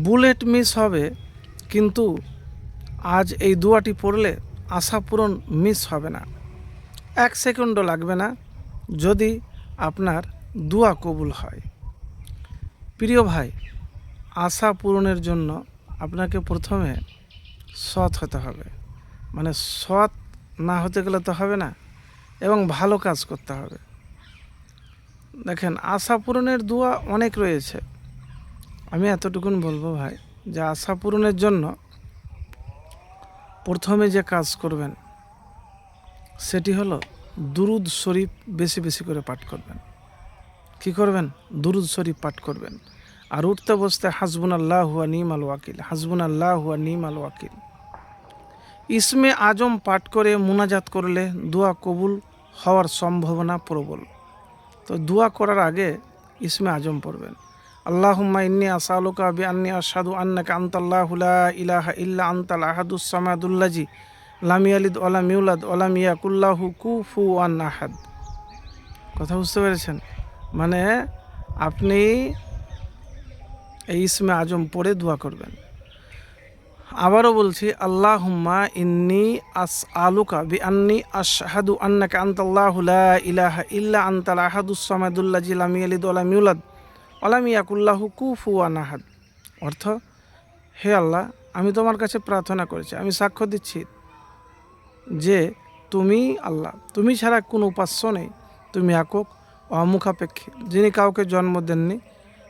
Bullet miss হবে, কিন্তু আজ এই দোয়াটি পড়লে আশা পূরণ মিস হবে না। 1 সেকেন্ডও লাগবে না যদি আপনার দোয়া কবুল হয়। প্রিয় ভাই, আশা পূরণের জন্য আপনাকে প্রথমে সৎ হতে হবে। মানে সৎ না হতে গেলে তো হবে না, এবং ভালো কাজ করতে হবে। দেখেন, আশা পূরণের দোয়া অনেক রয়েছে। আমি এতটুকুন বলবো ভাই, যে আশা পূরণের জন্য প্রথমে যে কাজ করবেন সেটি হলো দুরুদ শরীফ বেশি বেশি করে পাঠ করবেন। কি করবেন? দুরুদ শরীফ পাঠ করবেন। আর উঠতে বসতে হাসবুনাল্লাহু ওয়া নি'মাল ওয়াকিল, হাসবুনাল্লাহু ওয়া নি'মাল ওয়াকিল। ইসমে আজম পাঠ করে মুনাজাত করলে দোয়া কবুল হওয়ার সম্ভাবনা প্রবল। তো দোয়া করার আগে ইসমে আজম পড়বেন। আল্লাহুম্মা ইন্নী আসআলুকা বিআন্নী আশহাদু আন্নাকা আনতাল্লাহু লা ইলাহা ইল্লা আনতাল আহাদুস সামাদুল্লাযী লাম ইয়ালিদ ওয়া লাম ইউলাদ ওয়া লাম ইয়াকুল লাহু কুফুওয়ান আহাদ। কথা বুঝতে পেরেছেন? মানে আপনি এই ইসমে আজম পড়ে দোয়া করবেন। আবারও বলছি, আল্লাহুম্মা ইন্নী আসআলুকা বিআন্নী আশহাদু আন্নাকা আনতাল্লাহু লা ইলাহা ইল্লা আনতাল আহাদুস সামাদুল্লাযী লাম ইয়ালিদ ওয়া লাম ইউলাদ ওয়া লাম ইয়াকুল লাহু কুফুওয়ান আহাদ। অর্থ, হে আল্লাহ, আমি তোমার কাছে প্রার্থনা করেছি, আমি সাক্ষ্য দিচ্ছি যে তুমি আল্লাহ, তুমি ছাড়া কোনো উপাস্য নেই, তুমি একক অমুখাপেক্ষী, যিনি কাউকে জন্ম দেননি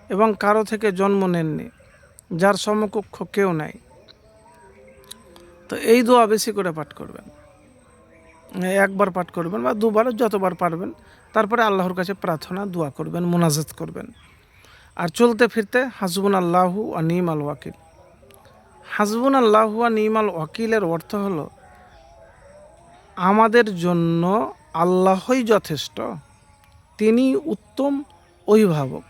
এবং কারো থেকে জন্ম নেননি, যার সমকক্ষ কেউ নাই। তো এই দোয়া বেশি করে পাঠ করবেন। একবার পাঠ করবেন বা দুবার, যতবার পারবেন। তারপরে আল্লাহর কাছে প্রার্থনা দোয়া করবেন, মোনাজাত করবেন। আর চলতে ফিরতে হাসবুনাল্লাহু ওয়া নি'মাল ওয়াকিল। হাসবুনাল্লাহু ওয়া নি'মাল ওয়াকিলের অর্থ হলো আমাদের জন্য আল্লাহই যথেষ্ট, তিনি উত্তম অভিভাবক।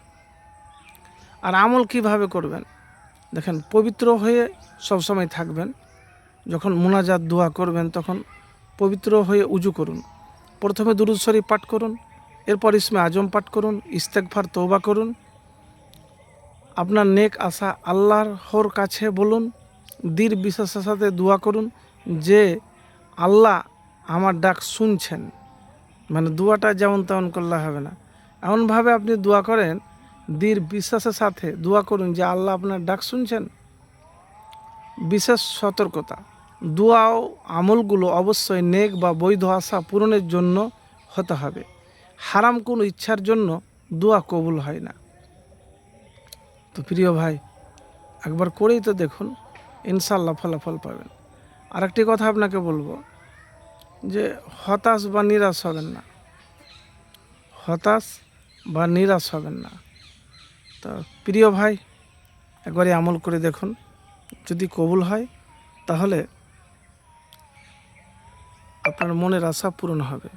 আর আমল কিভাবে করবেন? দেখেন, পবিত্র হয়ে সবসময় থাকবেন। যখন মুনাজাত দোয়া করবেন তখন পবিত্র হয়ে উজু করুন। প্রথমে দুরূদ শরীফ পাঠ করুন, এরপর ইসমে আজম পাঠ করুন, ইস্তেগফার তওবা করুন। আপনার নেক আশা আল্লাহর কাছে বলুন। দৃঢ় বিশ্বাসের সাথে দোয়া করুন যে আল্লাহ আমার ডাক শুনছেন। মানে দোয়াটা যেমন তেমন করলে হবে না, এমনভাবে আপনি দোয়া করেন, দৃঢ় বিশ্বাসের সাথে দোয়া করুন যে আল্লাহ আপনার ডাক শুনছেন। বিশেষ সতর্কতা, দোয়া ও আমলগুলো অবশ্যই নেক বা বৈধ আশা পূরণের জন্য হতে হবে। হারাম কোনো ইচ্ছার জন্য দোয়া কবুল হয় না। তো প্রিয় ভাই, একবার করেই তো দেখুন, ইনশাল্লাহ ফলাফল পাবেন। আরেকটি কথা আপনাকে বলবো, যে হতাশ বা নিরাশ হবেন না। হতাশ বা নিরাশ হবেন না। তো প্রিয় ভাই, একবারে আমল করে দেখুন, যদি কবুল হয় তাহলে আপনার মনের আশা পূরণ হবে।